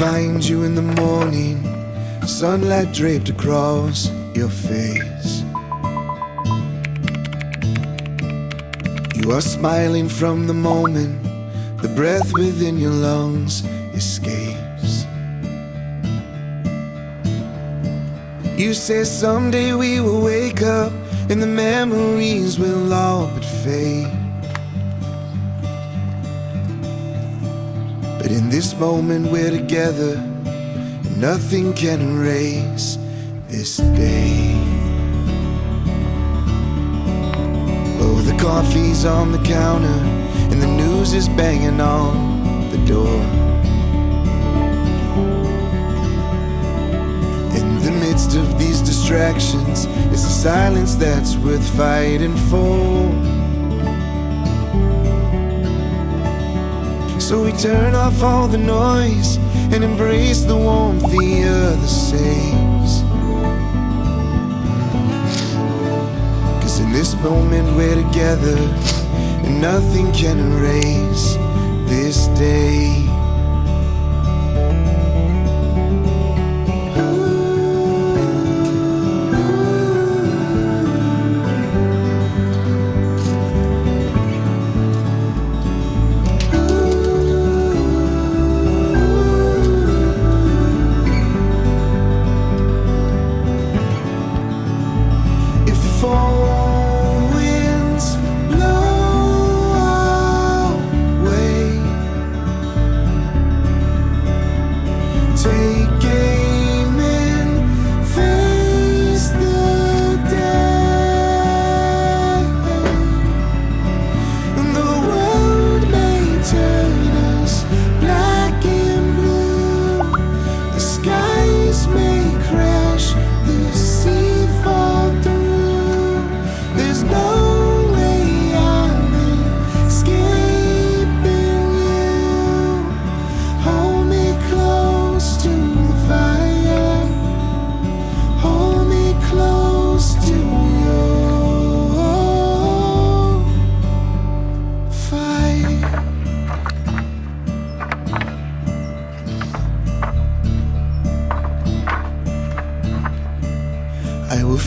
find you in the morning, sunlight draped across your face. You are smiling from the moment the breath within your lungs escapes. You say someday we will wake up and the memories will all but fade. But in this moment we're together, and nothing can erase this day. Oh, the coffee's on the counter and the news is banging on the door. In the midst of these distractions, it's the silence that's worth fighting for. So we turn off all the noise and embrace the warmth the other saves. 'Cause in this moment we're together, and nothing can erase this day.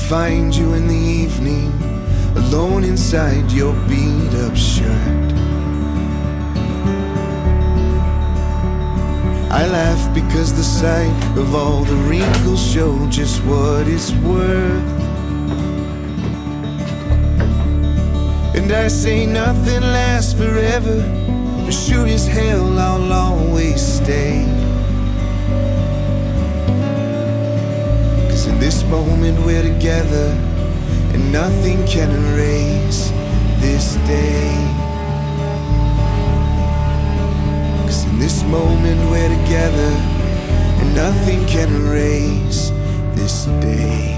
Find you in the evening, alone inside your beat-up shirt. I laugh because the sight of all the wrinkles show just what it's worth. And I say nothing lasts forever, but sure as hell I'll always stay. In this moment we're together, and nothing can erase this day. 'Cause in this moment we're together, and nothing can erase this day.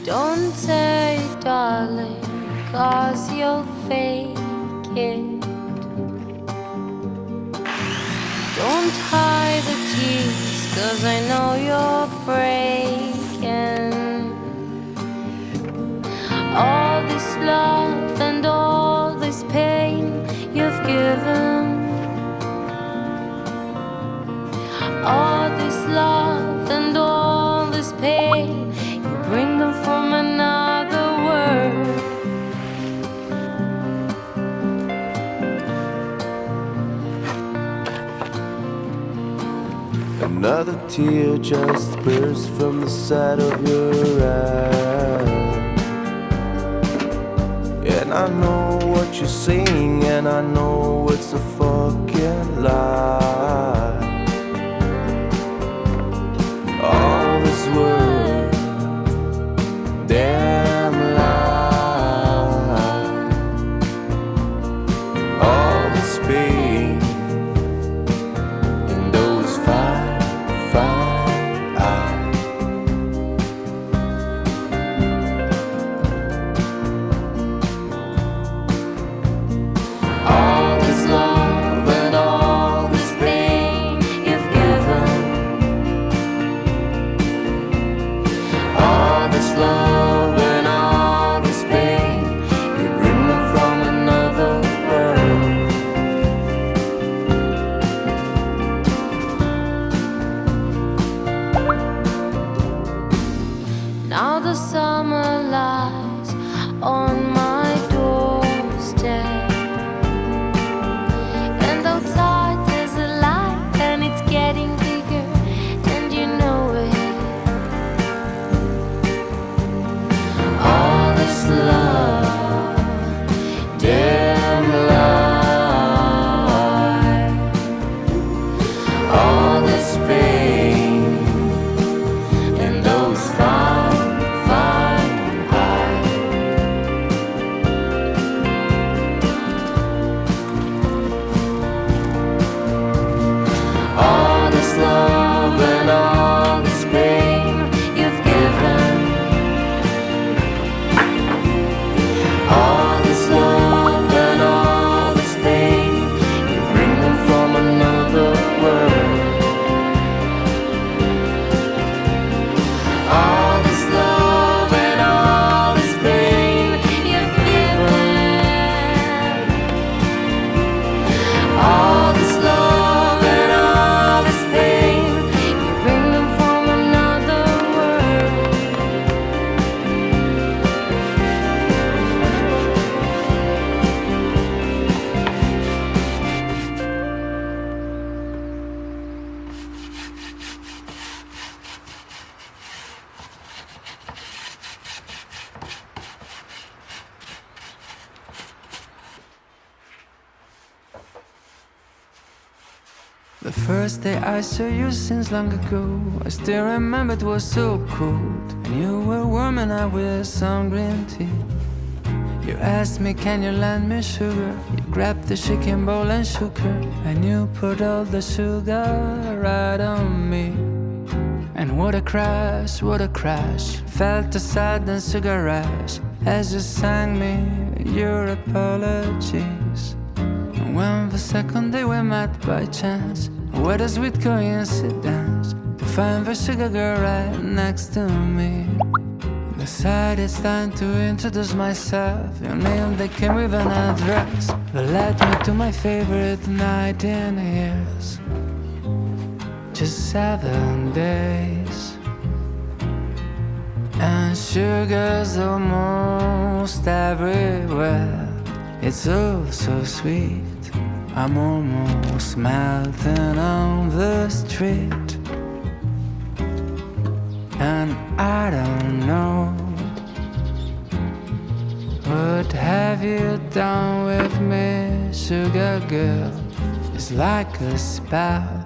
Don't say darling, 'cause you'll fake it. Don't hide the tears, 'cause I know you're breaking. All this love and all this pain you've given. All this love and all this pain, you bring them from another world. And Another tear just burst from the side of your eye. And I know what you're saying, and I know it's a fucking lie. All this word, damn lie. All this pain in those fine, fine eyes. All this love and all this pain you've given. All this love and all this pain, you bring them from another world. Now the summer lies on my doorstep, and outside there's a light and it's getting bigger, and you know it. All this love, damn lie. All this pain in those fine, fine eyes. All this love and all this pain you've given. All this love and all this pain, you bring them from another world. All this love and all this pain you've given. All this love and all this pain, you bring them from another world. The first day I saw you since long ago, I still remember it was so cold, and you were warming up with some green tea. You asked me, can you lend me sugar? You grabbed the shaking bowl and shook her, and you put all the sugar right on me. And what a crash, what a crash. Felt the sudden sugar rush as you sang me your apologies. And when the second day we met by chance, what a sweet coincidence to find the sugar girl right next to me. Decided it's time to introduce myself. Your name that came with an address that led me to my favorite night in years. Just 7 days, and sugar's almost everywhere. It's oh so sweet, I'm almost melting on the street. And I don't know, what have you done with me, sugar girl? It's like a spell,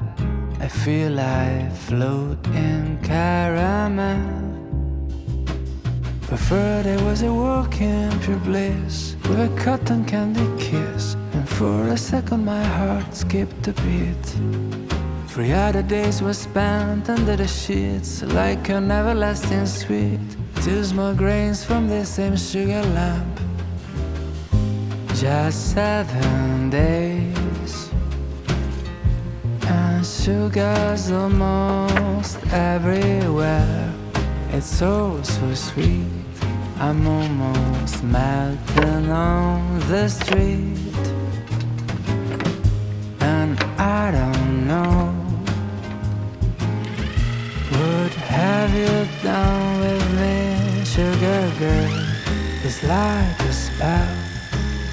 I feel I float in caramel. For Friday was a walk in pure bliss, with a cotton candy kiss, and for a second my heart skipped a beat. 3 other days were spent under the sheets, like an everlasting sweet. 2 small grains from the same sugar lamp. Just 7 days, and sugar's almost everywhere. It's so sweet, I'm almost melting on the street. And I don't know, what have you done with me, sugar girl? It's like a spell,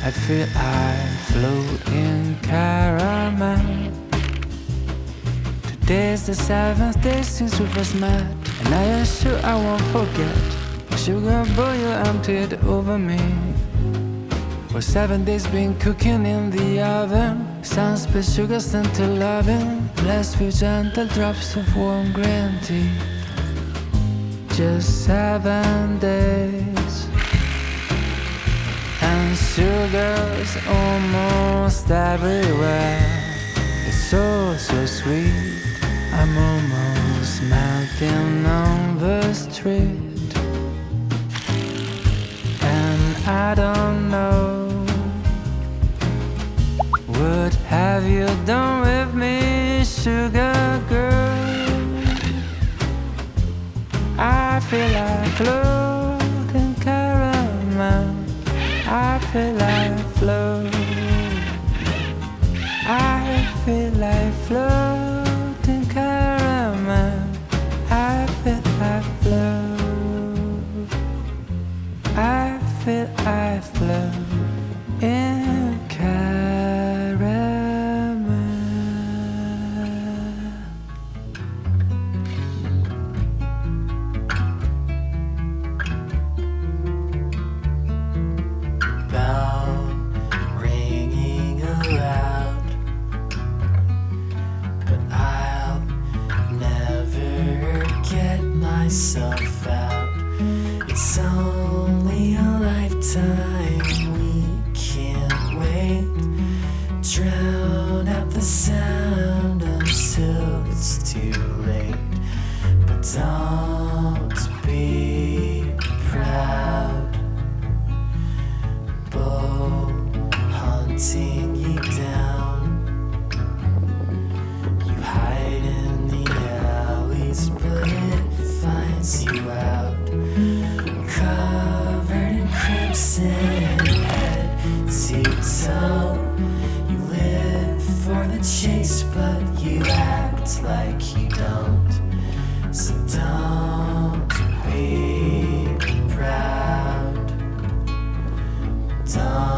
I feel I float in caramel. Today's the 7th day since we first met, and I am sure I won't forget the sugar bowl you emptied over me. For 7 days been cooking in the oven, some spit sugar sent to loving, blessed with gentle drops of warm green tea. Just 7 days, and sugar's almost everywhere. It's so sweet, I'm almost melting on the street. And I don't know, what have you done with me, sugar girl? I feel like floating caramel, I feel like float, I feel like floating caramel, I feel like float, I feel I float in caramel. Bell ringing around, but I'll never get myself out. It's only a lifetime, we can't wait. Drown out the sound until it's too late. But don't be proud, bull hunting you down. You hide in the alleys, but it finds you out. Covered in crimson, head to toe. You live for the chase, but you act like you don't. So don't be proud. Don't